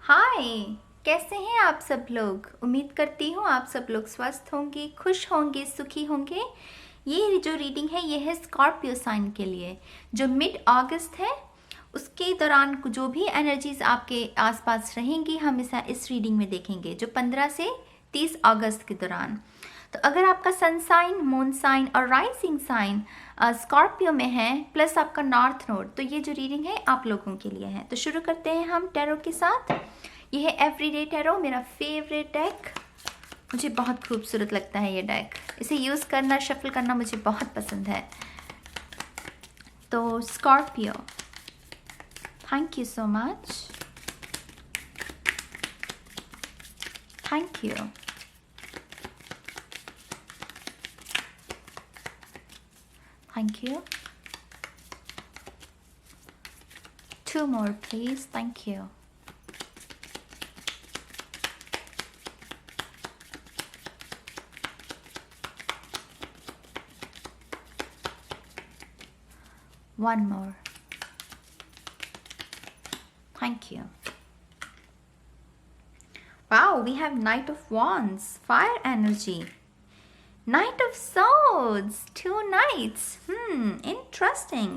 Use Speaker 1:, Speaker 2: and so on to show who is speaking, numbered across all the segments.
Speaker 1: हाय। कैसे हैं आप सब लोग? उम्मीद करती हूँ आप सब लोग स्वस्थ होंगे, खुश होंगे, सुखी होंगे। ये जो रीडिंग है ये है स्कॉर्पियो साइन के लिए, जो मिड अगस्त है उसके दौरान जो भी एनर्जीज आपके आसपास रहेंगी हम इस रीडिंग में देखेंगे, जो 15 से 30 अगस्त के दौरान। तो अगर आपका सन साइन, मून साइन और राइजिंग साइन स्कॉर्पियो में है प्लस आपका नॉर्थ नोड, तो ये जो रीडिंग है आप लोगों के लिए है। तो शुरू करते हैं हम टैरो के साथ। ये है एवरीडे टैरो, मेरा फेवरेट डेक। मुझे बहुत खूबसूरत लगता है ये डेक, इसे यूज़ करना, शफल करना मुझे बहुत पसंद है। तो Scorpio, thank you so much, thank you. Thank you. 2 more, please. Thank you. One more. Thank you. Wow, we have Knight of Wands, fire energy. Knight of Swords, 2 knights. Interesting.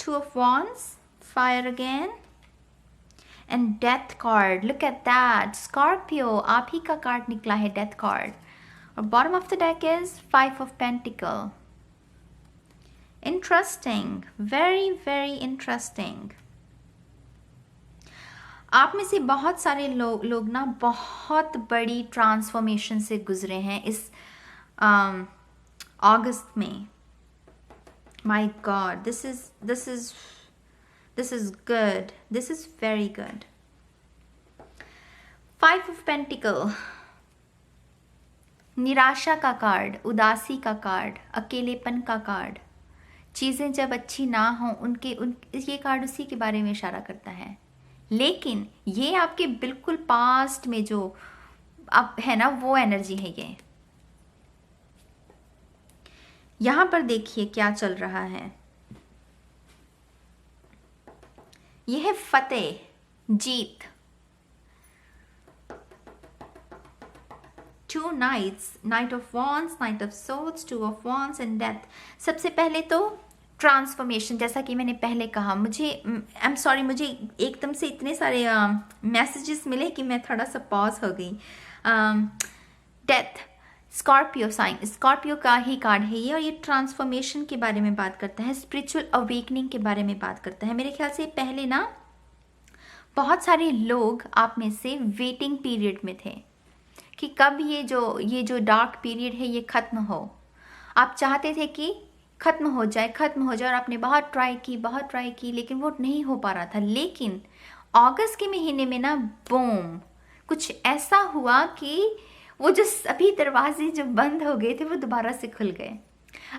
Speaker 1: 2 of Wands, fire again. And Death card, look at that. Scorpio, आप ही का card निकला है, Death card. और bottom of the deck is 5 of Pentacle. Interesting, very very interesting. आप में से बहुत सारे लोग ना बहुत बड़ी ट्रांसफॉर्मेशन से गुजरे हैं इस अगस्त में। My God, this is good, this is very good. 5 of pentacle, निराशा का कार्ड, उदासी का कार्ड, अकेलेपन का कार्ड। चीज़ें जब अच्छी ना हो ये कार्ड उसी के बारे में इशारा करता है। लेकिन ये आपके बिल्कुल पास्ट में जो आप है ना, वो एनर्जी है ये। यहां पर देखिए क्या चल रहा है। ये है फतेह, जीत। 2 nights, night of wands, night of swords, 2 of wands and death. सबसे पहले तो ट्रांसफॉर्मेशन, जैसा कि मैंने पहले कहा, मुझे आई एम सॉरी, मुझे एकदम से इतने सारे मैसेजेस मिले कि मैं थोड़ा सा पॉज हो गई। डेथ, स्कॉर्पियो साइन, स्कॉर्पियो का ही कार्ड है ये, और ये ट्रांसफॉर्मेशन के बारे में बात करता है, स्पिरिचुअल अवेकनिंग के बारे में बात करता है। मेरे ख्याल से पहले ना बहुत सारे लोग आप में से वेटिंग पीरियड में थे कि कब ये जो डार्क पीरियड है ये ख़त्म हो। आप चाहते थे कि ख़त्म हो जाए, और आपने बहुत ट्राई की, लेकिन वो नहीं हो पा रहा था। लेकिन अगस्त के महीने में ना बूम, कुछ ऐसा हुआ कि वो जो अभी दरवाजे जो बंद हो गए थे वो दोबारा से खुल गए।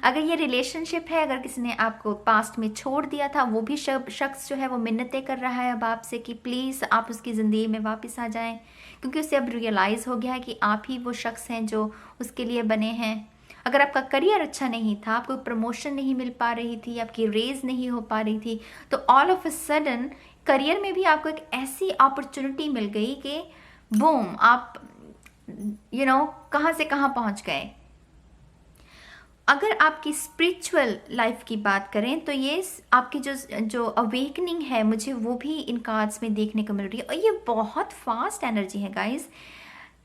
Speaker 1: अगर ये रिलेशनशिप है, अगर किसी ने आपको पास्ट में छोड़ दिया था, वो भी शख्स जो है वो मिन्नतें कर रहा है अब आपसे कि प्लीज़ आप उसकी ज़िंदगी में वापस आ जाएं, क्योंकि उसे अब रियलाइज़ हो गया है कि आप ही वो शख्स हैं जो उसके लिए बने हैं। अगर आपका करियर अच्छा नहीं था, आपको प्रमोशन नहीं मिल पा रही थी, आपकी रेज नहीं हो पा रही थी, तो all of a sudden career में भी आपको एक ऐसी अपॉर्चुनिटी मिल गई कि बूम, आप कहाँ से कहाँ पहुँच गए। अगर आपकी स्पिरिचुअल लाइफ की बात करें तो ये आपकी जो अवेकनिंग है, मुझे वो भी इन कार्ड्स में देखने को मिल रही है। और ये बहुत फास्ट एनर्जी है गाइस।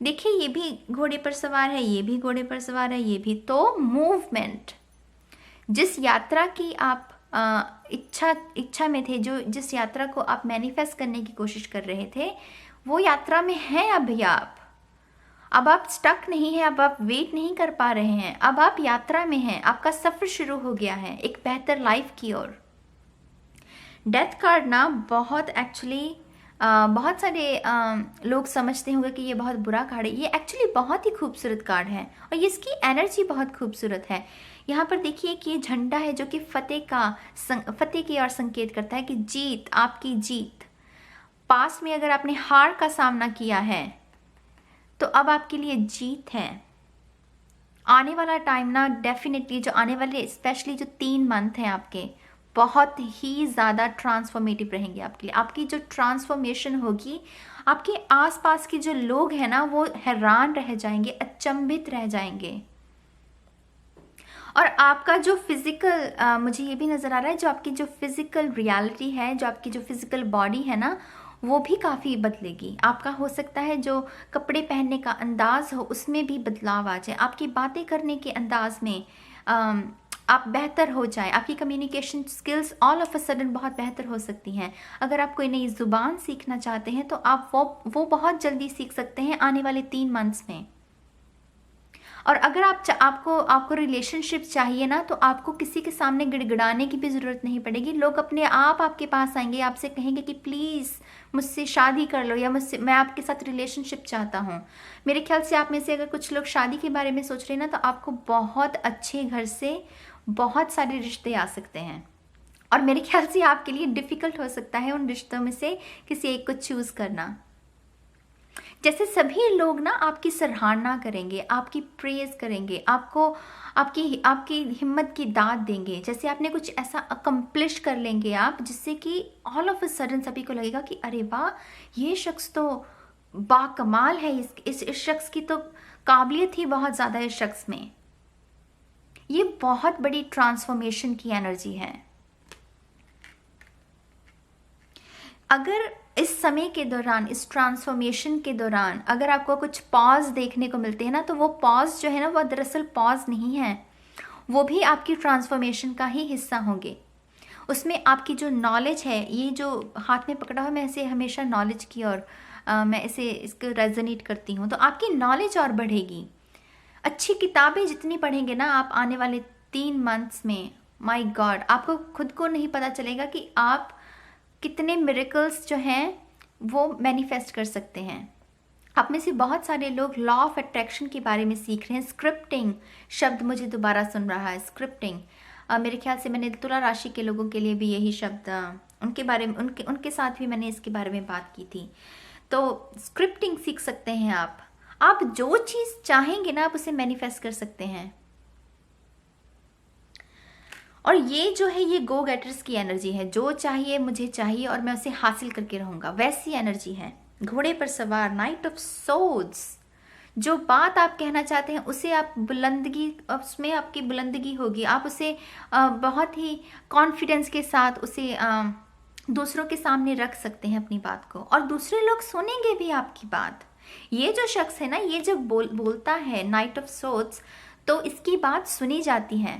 Speaker 1: देखिए, ये भी घोड़े पर सवार है, ये भी घोड़े पर सवार है, ये भी। तो मूवमेंट, जिस यात्रा की आप इच्छा में थे, जिस यात्रा को आप मैनिफेस्ट करने की कोशिश कर रहे थे, वो यात्रा में हैं अभी आप। अब आप स्टक नहीं है, अब आप वेट नहीं कर पा रहे हैं, अब आप यात्रा में हैं, आपका सफ़र शुरू हो गया है एक बेहतर लाइफ की ओर। डेथ कार्ड ना बहुत एक्चुअली बहुत सारे लोग समझते होंगे कि ये बहुत बुरा कार्ड है। ये एक्चुअली बहुत ही खूबसूरत कार्ड है और इसकी एनर्जी बहुत खूबसूरत है। यहाँ पर देखिए कि ये झंडा है जो कि फतेह की ओर संकेत करता है कि जीत, आपकी जीत। पास्ट में अगर आपने हार का सामना किया है तो अब आपके लिए जीत है। आने वाला टाइम ना डेफिनेटली, जो आने वाले स्पेशली जो 3 मंथ हैं आपके, बहुत ही ज़्यादा ट्रांसफॉर्मेटिव रहेंगे आपके लिए। आपकी जो ट्रांसफॉर्मेशन होगी, आपके आसपास के जो लोग हैं ना वो हैरान रह जाएंगे, अचंभित रह जाएंगे। और आपका जो फिजिकल मुझे ये भी नज़र आ रहा है, जो आपकी जो फिजिकल रियलिटी है, जो आपकी जो फिजिकल बॉडी है ना, वो भी काफ़ी बदलेगी। आपका हो सकता है जो कपड़े पहनने का अंदाज़ हो उसमें भी बदलाव आ जाए, आपकी बातें करने के अंदाज में आप बेहतर हो जाए, आपकी communication skills all of a sudden बहुत बेहतर हो सकती हैं। अगर आप कोई नई ज़ुबान सीखना चाहते हैं तो आप वो बहुत जल्दी सीख सकते हैं आने वाले 3 मंथ्स में। और अगर आपको रिलेशनशिप चाहिए ना, तो आपको किसी के सामने गिड़गिड़ाने की भी ज़रूरत नहीं पड़ेगी। लोग अपने आप आपके पास आएंगे, आपसे कहेंगे कि प्लीज़ मुझसे शादी कर लो, या मैं आपके साथ रिलेशनशिप चाहता हूँ। मेरे ख्याल से आप में से अगर कुछ लोग शादी के बारे में सोच रहे हैं ना, तो आपको बहुत अच्छे घर से बहुत सारे रिश्ते आ सकते हैं। और मेरे ख्याल से आपके लिए डिफ़िकल्ट हो सकता है उन रिश्तों में से किसी एक को चूज़ करना। जैसे सभी लोग ना आपकी सराहना करेंगे, आपकी प्रेज करेंगे, आपकी हिम्मत की दाद देंगे। जैसे आपने कुछ ऐसा अकम्प्लिश कर लेंगे आप, जिससे कि ऑल ऑफ अ सडन सभी को लगेगा कि अरे वाह, ये शख्स तो बाकमाल है, इस शख्स की तो काबिलियत ही बहुत ज़्यादा है इस शख्स में। ये बहुत बड़ी ट्रांसफॉर्मेशन की एनर्जी है। अगर इस समय के दौरान, इस ट्रांसफॉर्मेशन के दौरान अगर आपको कुछ पॉज देखने को मिलते हैं ना, तो वो पॉज जो है ना, वो दरअसल पॉज नहीं है, वो भी आपकी ट्रांसफॉर्मेशन का ही हिस्सा होंगे। उसमें आपकी जो नॉलेज है, ये जो हाथ में पकड़ा हुआ, मैं इसे हमेशा नॉलेज की और मैं इसको रेजोनेट करती हूँ, तो आपकी नॉलेज और बढ़ेगी। अच्छी किताबें जितनी पढ़ेंगे ना आप आने वाले 3 मंथ्स में, माय गॉड, आपको खुद को नहीं पता चलेगा कि आप कितने मिरेकल्स जो हैं वो मैनिफेस्ट कर सकते हैं। आप में से बहुत सारे लोग लॉ ऑफ अट्रैक्शन के बारे में सीख रहे हैं। स्क्रिप्टिंग शब्द मुझे दोबारा सुन रहा है, स्क्रिप्टिंग। मेरे ख्याल से मैंने तुला राशि के लोगों के लिए भी यही शब्द उनके बारे में उनके साथ भी मैंने इसके बारे में बात की थी। तो स्क्रिप्टिंग सीख सकते हैं आप जो चीज़ चाहेंगे ना, आप उसे मैनिफेस्ट कर सकते हैं। और ये जो है, ये गो गेटर्स की एनर्जी है, जो चाहिए मुझे चाहिए और मैं उसे हासिल करके रहूँगा, वैसी एनर्जी है। घोड़े पर सवार, नाइट ऑफ सोर्ड्स, जो बात आप कहना चाहते हैं उसे आप बुलंदगी, उसमें आपकी बुलंदगी होगी, आप उसे बहुत ही कॉन्फिडेंस के साथ उसे दूसरों के सामने रख सकते हैं अपनी बात को, और दूसरे लोग सुनेंगे भी आपकी बात। ये जो शख्स है ना, ये जब बोलता है नाइट ऑफ सोर्ड्स, तो इसकी बात सुनी जाती है।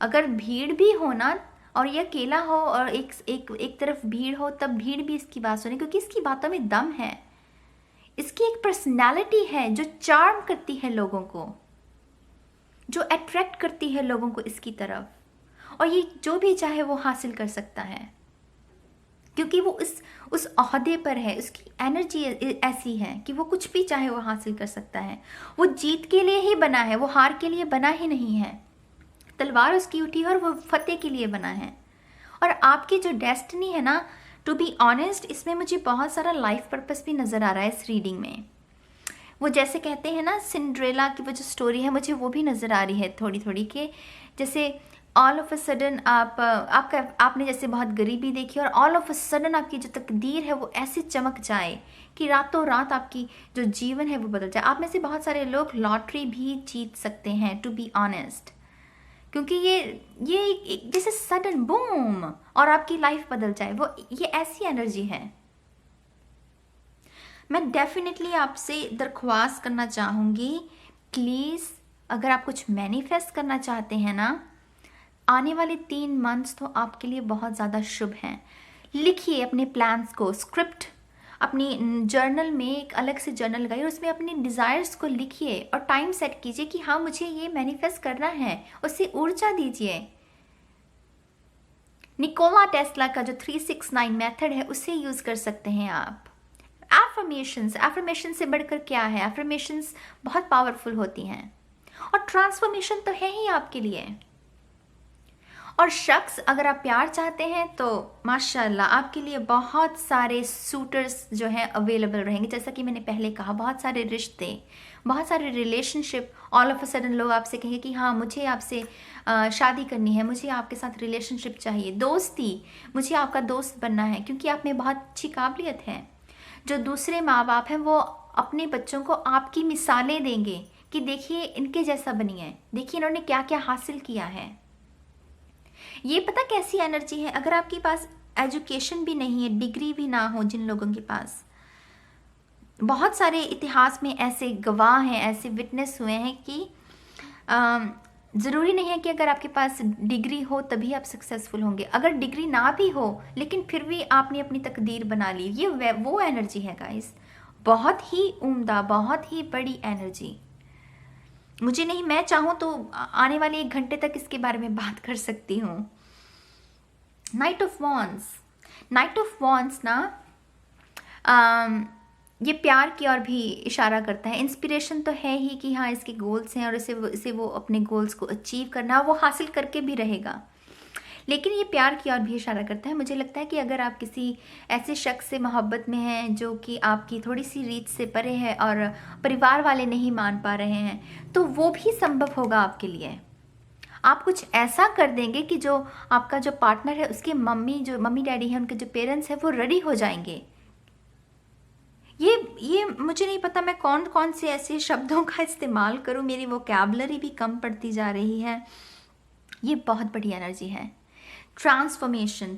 Speaker 1: अगर भीड़ भी हो ना, और ये अकेला हो और एक तरफ भीड़ हो, तब भीड़ भी इसकी बात सुने, क्योंकि इसकी बातों में दम है। इसकी एक पर्सनालिटी है जो चार्म करती है लोगों को, जो अट्रैक्ट करती है लोगों को इसकी तरफ, और ये जो भी चाहे वो हासिल कर सकता है, क्योंकि वो उस ओहदे पर है। उसकी एनर्जी ऐसी है कि वो कुछ भी चाहे वो हासिल कर सकता है। वो जीत के लिए ही बना है, वो हार के लिए बना ही नहीं है। तलवार उसकी उठी है और वो फतेह के लिए बना है। और आपकी जो डेस्टिनी है ना, टू बी ऑनेस्ट, इसमें मुझे बहुत सारा लाइफ पर्पस भी नज़र आ रहा है इस रीडिंग में। वो जैसे कहते हैं ना, सिंड्रेला की वो जो स्टोरी है, मुझे वो भी नज़र आ रही है थोड़ी थोड़ी, के जैसे ऑल ऑफ अ सडन आपने जैसे बहुत गरीबी देखी, और ऑल ऑफ अ सडन आपकी जो तकदीर है वो ऐसे चमक जाए कि रातों रात आपकी जो जीवन है वो बदल जाए। आप में से बहुत सारे लोग लॉटरी भी जीत सकते हैं, टू बी ऑनेस्ट, क्योंकि ये जैसे सडन बूम और आपकी लाइफ बदल जाए, वो ये ऐसी एनर्जी है। मैं डेफिनेटली आपसे दरख्वास्त करना चाहूँगी, प्लीज़ अगर आप कुछ मैनिफेस्ट करना चाहते हैं ना, आने वाले 3 मंथ्स तो आपके लिए बहुत ज़्यादा शुभ हैं। लिखिए अपने प्लान्स को, स्क्रिप्ट अपनी जर्नल में, एक अलग से जर्नल लगाइए, उसमें अपने डिज़ायर्स को लिखिए और टाइम सेट कीजिए कि हाँ मुझे ये मैनिफेस्ट करना है, उसे ऊर्जा दीजिए। निकोला टेस्ला का जो 369 मेथड है उसे यूज़ कर सकते हैं आप। एफर्मेशन से बढ़कर क्या है, एफर्मेशंस बहुत पावरफुल होती हैं, और ट्रांसफॉर्मेशन तो है ही आपके लिए। और शख्स, अगर आप प्यार चाहते हैं तो माशाल्लाह आपके लिए बहुत सारे सूटर्स जो हैं अवेलेबल रहेंगे। जैसा कि मैंने पहले कहा, बहुत सारे रिश्ते, बहुत सारे relationship, all of a sudden लोग आपसे कहेंगे कि हाँ मुझे आपसे शादी करनी है, मुझे आपके साथ रिलेशनशिप चाहिए, दोस्ती, मुझे आपका दोस्त बनना है, क्योंकि आप में बहुत अच्छी काबिलियत है। जो दूसरे माँ बाप हैं वो अपने बच्चों को आपकी मिसालें देंगे कि देखिए इनके जैसा बनिए, देखिए इन्होंने क्या क्या हासिल किया है। ये पता कैसी एनर्जी है, अगर आपके पास एजुकेशन भी नहीं है, डिग्री भी ना हो, जिन लोगों के पास, बहुत सारे इतिहास में ऐसे गवाह हैं, ऐसे विटनेस हुए हैं कि ज़रूरी नहीं है कि अगर आपके पास डिग्री हो तभी आप सक्सेसफुल होंगे। अगर डिग्री ना भी हो लेकिन फिर भी आपने अपनी तकदीर बना ली, ये वो एनर्जी है गाइस, बहुत ही उम्दा, बहुत ही बड़ी एनर्जी। मुझे नहीं, मैं चाहूँ तो आने वाले 1 घंटे तक इसके बारे में बात कर सकती हूँ। Night of wands, night of wands ना ये प्यार की ओर भी इशारा करता है। इंस्पिरेशन तो है ही कि हाँ इसके गोल्स हैं और इसे वो अपने गोल्स को अचीव करना, वो हासिल करके भी रहेगा, लेकिन ये प्यार की ओर भी इशारा करता है। मुझे लगता है कि अगर आप किसी ऐसे शख्स से मोहब्बत में हैं जो कि आपकी थोड़ी सी रीत से परे है और परिवार वाले नहीं मान पा रहे हैं, तो वो भी संभव होगा आपके लिए। आप कुछ ऐसा कर देंगे कि जो आपका जो पार्टनर है उसके मम्मी डैडी हैं, उनके जो पेरेंट्स हैं वो रेडी हो जाएंगे। ये मुझे नहीं पता मैं कौन कौन से ऐसे शब्दों का इस्तेमाल करूं, मेरी वोकैबुलरी भी कम पड़ती जा रही है। ये बहुत बड़ी एनर्जी है। ट्रांसफॉर्मेशन,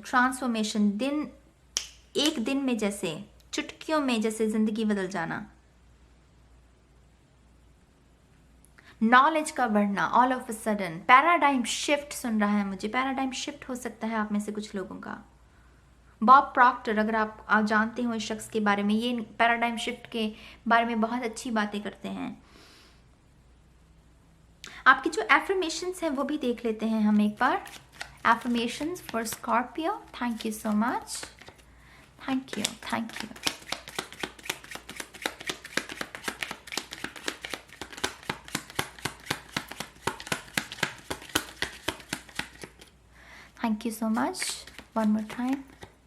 Speaker 1: एक दिन में, जैसे चुटकियों में जैसे जिंदगी बदल जाना, नॉलेज का बढ़ना, all of a sudden paradigm shift सुन रहा है मुझे, पैराडाइम शिफ्ट हो सकता है आप में से कुछ लोगों का। बॉब प्रॉक्टर, अगर आप जानते हो इस शख्स के बारे में, ये पैराडाइम शिफ्ट के बारे में बहुत अच्छी बातें करते हैं। आपकी जो एफर्मेशंस हैं वो भी देख लेते हैं हम एक बार। Affirmations for Scorpio, thank you so much, thank you, thank you. Thank you so much, one more time.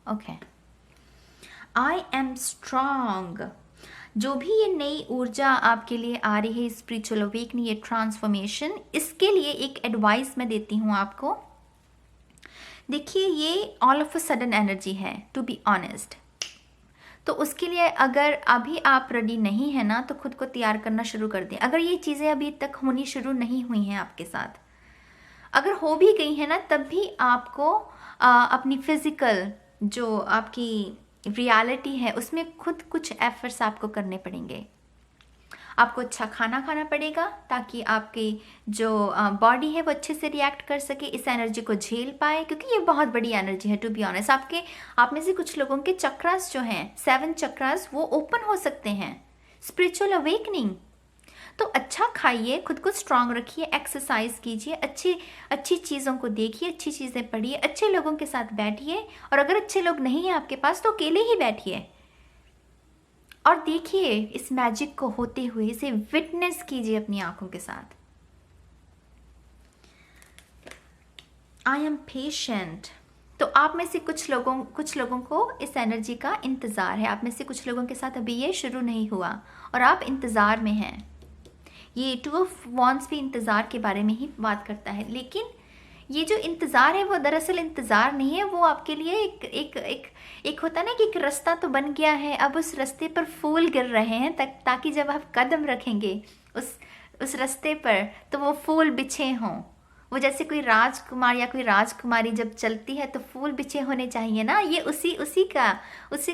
Speaker 1: Okay, I am strong. जो भी ये नई ऊर्जा आपके लिए आ रही है, स्पिरिचुअल अवेकनिंग, ये ट्रांसफॉर्मेशन, इसके लिए एक एडवाइस मैं देती हूँ आपको। देखिए ये all of a sudden energy है, टू बी ऑनेस्ट, तो उसके लिए अगर अभी आप रेडी नहीं है ना तो खुद को तैयार करना शुरू कर दें। अगर ये चीज़ें अभी तक होनी शुरू नहीं हुई हैं आपके साथ, अगर हो भी गई है ना, तब भी आपको अपनी फिजिकल जो आपकी रियलिटी है उसमें खुद कुछ एफर्ट्स आपको करने पड़ेंगे। आपको अच्छा खाना खाना पड़ेगा ताकि आपकी जो बॉडी है वो अच्छे से रिएक्ट कर सके, इस एनर्जी को झेल पाए, क्योंकि ये बहुत बड़ी एनर्जी है। टू बी ऑनेस्ट, आप में से कुछ लोगों के चक्रास जो हैं, 7 चक्रास, वो ओपन हो सकते हैं। स्पिरिचुअल अवेकनिंग, तो अच्छा खाइए, खुद को स्ट्रांग रखिए, एक्सरसाइज कीजिए, अच्छी चीज़ों को देखिए, अच्छी चीज़ें पढ़िए, अच्छे लोगों के साथ बैठिए, और अगर अच्छे लोग नहीं हैं आपके पास तो अकेले ही बैठिए और देखिए इस मैजिक को होते हुए, इसे विटनेस कीजिए अपनी आंखों के साथ। आई एम पेशेंट, तो आप में से कुछ लोगों को इस एनर्जी का इंतज़ार है। आप में से कुछ लोगों के साथ अभी ये शुरू नहीं हुआ और आप इंतज़ार में हैं। ये 2 ऑफ वॉन्ड्स भी इंतज़ार के बारे में ही बात करता है, लेकिन ये जो इंतज़ार है वो दरअसल इंतज़ार नहीं है, वो आपके लिए एक होता है ना कि एक रास्ता तो बन गया है, अब उस रास्ते पर फूल गिर रहे हैं ताकि जब आप कदम रखेंगे उस रास्ते पर तो वो फूल बिछे हों। वो जैसे कोई राजकुमार या कोई राजकुमारी जब चलती है तो फूल बिछे होने चाहिए ना, ये उसी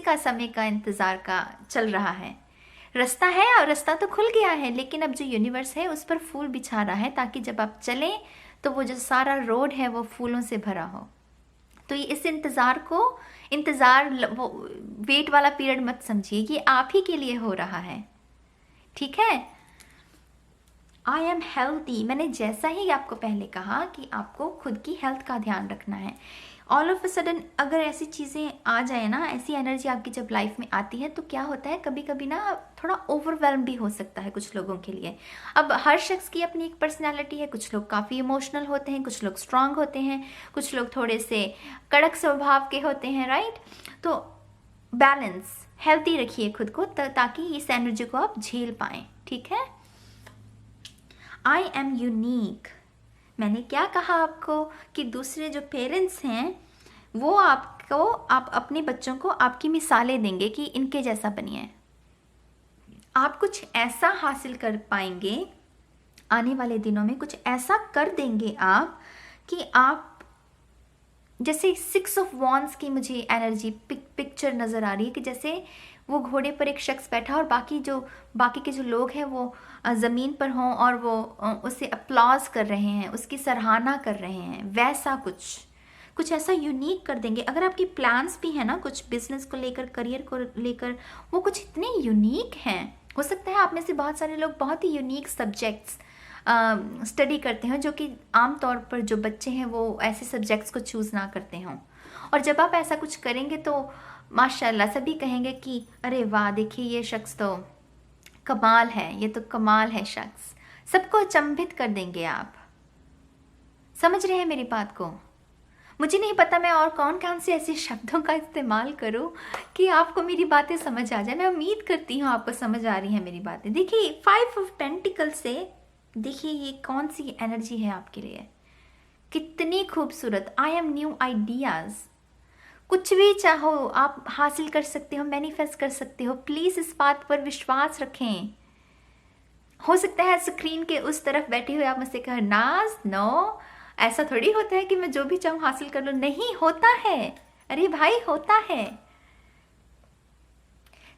Speaker 1: का समय का इंतज़ार का चल रहा है। रास्ता है और रास्ता तो खुल गया है, लेकिन अब जो यूनिवर्स है उस पर फूल बिछा रहा है ताकि जब आप चलें तो वो जो सारा रोड है वो फूलों से भरा हो। तो ये इस वो वेट वाला पीरियड मत समझिए, ये आप ही के लिए हो रहा है, ठीक है। आई एम हेल्थी, मैंने जैसा ही आपको पहले कहा कि आपको खुद की हेल्थ का ध्यान रखना है। ऑल ऑफ अ सडन अगर ऐसी चीज़ें आ जाए ना, ऐसी एनर्जी आपकी जब लाइफ में आती है तो क्या होता है, कभी कभी ना थोड़ा ओवरवेल्म भी हो सकता है कुछ लोगों के लिए। अब हर शख्स की अपनी एक पर्सनैलिटी है, कुछ लोग काफ़ी इमोशनल होते हैं, कुछ लोग स्ट्रांग होते हैं, कुछ लोग थोड़े से कड़क स्वभाव के होते हैं, राइट। तो बैलेंस, हेल्थी रखिए खुद को ताकि इस एनर्जी को आप झेल पाएँ, ठीक है। I am unique. मैंने क्या कहा आपको कि दूसरे जो पेरेंट्स हैं वो आपको, आप अपने बच्चों को आपकी मिसालें देंगे कि इनके जैसा बनिए। आप कुछ ऐसा हासिल कर पाएंगे आने वाले दिनों में, कुछ ऐसा कर देंगे आप कि आप, जैसे 6 ऑफ वॉन्ड्स की मुझे एनर्जी पिक्चर नज़र आ रही है कि जैसे वो घोड़े पर एक शख्स बैठा और बाकी के जो लोग हैं वो ज़मीन पर हों और वो उसे अप्लॉज कर रहे हैं, उसकी सराहना कर रहे हैं। वैसा कुछ ऐसा यूनिक कर देंगे। अगर आपकी प्लान्स भी हैं ना कुछ बिजनेस को लेकर, करियर को लेकर, वो कुछ इतने यूनिक हैं। हो सकता है आप में से बहुत सारे लोग बहुत ही यूनिक सब्जेक्ट्स स्टडी करते हैं, जो कि आमतौर पर जो बच्चे हैं वो ऐसे सब्जेक्ट्स को चूज़ ना करते हों। और जब आप ऐसा कुछ करेंगे तो माशाल्लाह सभी कहेंगे कि अरे वाह, देखिए ये शख्स तो कमाल है, ये तो कमाल है शख्स। सबको अचंभित कर देंगे आप। समझ रहे हैं मेरी बात को? मुझे नहीं पता मैं और कौन कौन से ऐसे शब्दों का इस्तेमाल करूं कि आपको मेरी बातें समझ आ जाए। मैं उम्मीद करती हूँ आपको समझ आ रही है मेरी बातें। देखिए 5 ऑफ पेंटिकल से देखिए ये कौन सी एनर्जी है आपके लिए, कितनी खूबसूरत। I am new ideas. कुछ भी चाहो आप हासिल कर सकते हो, मैनिफेस्ट कर सकते हो। प्लीज़ इस बात पर विश्वास रखें। हो सकता है स्क्रीन के उस तरफ बैठे हुए आप मुझसे कहें नाज, नो ऐसा थोड़ी होता है कि मैं जो भी चाहूँ हासिल कर लूँ। नहीं होता है, अरे भाई होता है।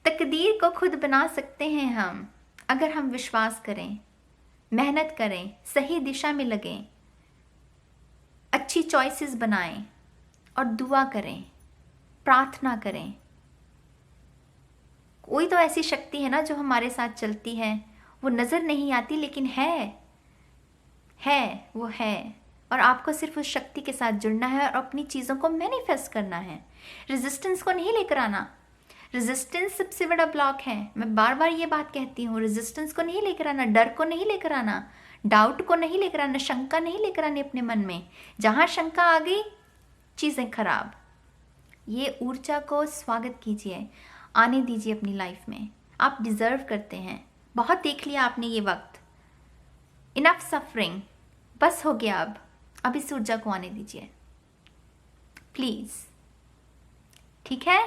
Speaker 1: तकदीर को खुद बना सकते हैं हम, अगर हम विश्वास करें, मेहनत करें, सही दिशा में लगें, अच्छी चॉइसेस बनाएं और दुआ करें, प्रार्थना करें। कोई तो ऐसी शक्ति है ना जो हमारे साथ चलती है, वो नज़र नहीं आती लेकिन वो है। और आपको सिर्फ उस शक्ति के साथ जुड़ना है और अपनी चीज़ों को मैनिफेस्ट करना है। रेजिस्टेंस को नहीं लेकर आना। रेजिस्टेंस सबसे बड़ा ब्लॉक है। मैं बार बार ये बात कहती हूँ, रेजिस्टेंस को नहीं लेकर आना, डर को नहीं लेकर आना, डाउट को नहीं लेकर आना, शंका नहीं लेकर आनी अपने मन में। जहाँ शंका आ गई चीज़ें खराब। ये ऊर्जा को स्वागत कीजिए, आने दीजिए अपनी लाइफ में। आप डिज़र्व करते हैं। बहुत देख लिया आपने ये वक्त, इनफ सफरिंग, बस हो गया। अब इस ऊर्जा को आने दीजिए प्लीज़, ठीक है?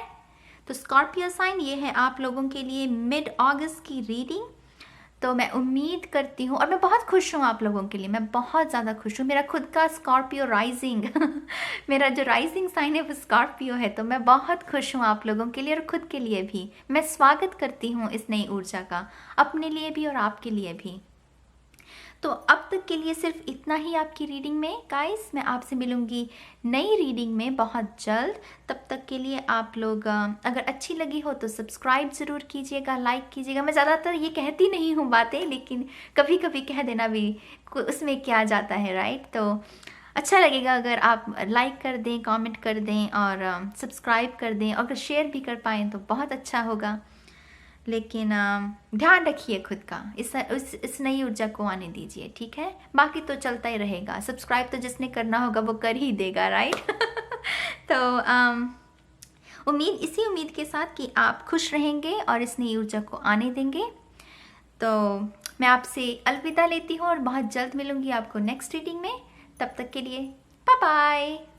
Speaker 1: तो स्कॉर्पियो साइन, ये है आप लोगों के लिए मिड अगस्त की रीडिंग। तो मैं उम्मीद करती हूँ और मैं बहुत खुश हूँ आप लोगों के लिए, मैं बहुत ज़्यादा खुश हूँ। मेरा खुद का स्कॉर्पियो राइजिंग मेरा जो राइजिंग साइन है वो स्कॉर्पियो है। तो मैं बहुत खुश हूँ आप लोगों के लिए और खुद के लिए भी। मैं स्वागत करती हूँ इस नई ऊर्जा का, अपने लिए भी और आपके लिए भी। तो अब तक के लिए सिर्फ इतना ही आपकी रीडिंग में गाइस। मैं आपसे मिलूंगी नई रीडिंग में बहुत जल्द। तब तक के लिए आप लोग अगर अच्छी लगी हो तो सब्सक्राइब ज़रूर कीजिएगा, लाइक कीजिएगा। मैं ज़्यादातर ये कहती नहीं हूँ बातें, लेकिन कभी कभी कह देना भी उसमें क्या जाता है, राइट? तो अच्छा लगेगा अगर आप लाइक कर दें, कमेंट कर दें और सब्सक्राइब कर दें। अगर शेयर भी कर पाएँ तो बहुत अच्छा होगा। लेकिन ध्यान रखिए खुद का, इस नई ऊर्जा को आने दीजिए, ठीक है? बाकी तो चलता ही रहेगा। सब्सक्राइब तो जिसने करना होगा वो कर ही देगा, राइट? तो इसी उम्मीद के साथ कि आप खुश रहेंगे और इस नई ऊर्जा को आने देंगे। तो मैं आपसे अलविदा लेती हूँ और बहुत जल्द मिलूंगी आपको नेक्स्ट रीडिंग में। तब तक के लिए बाय बाय।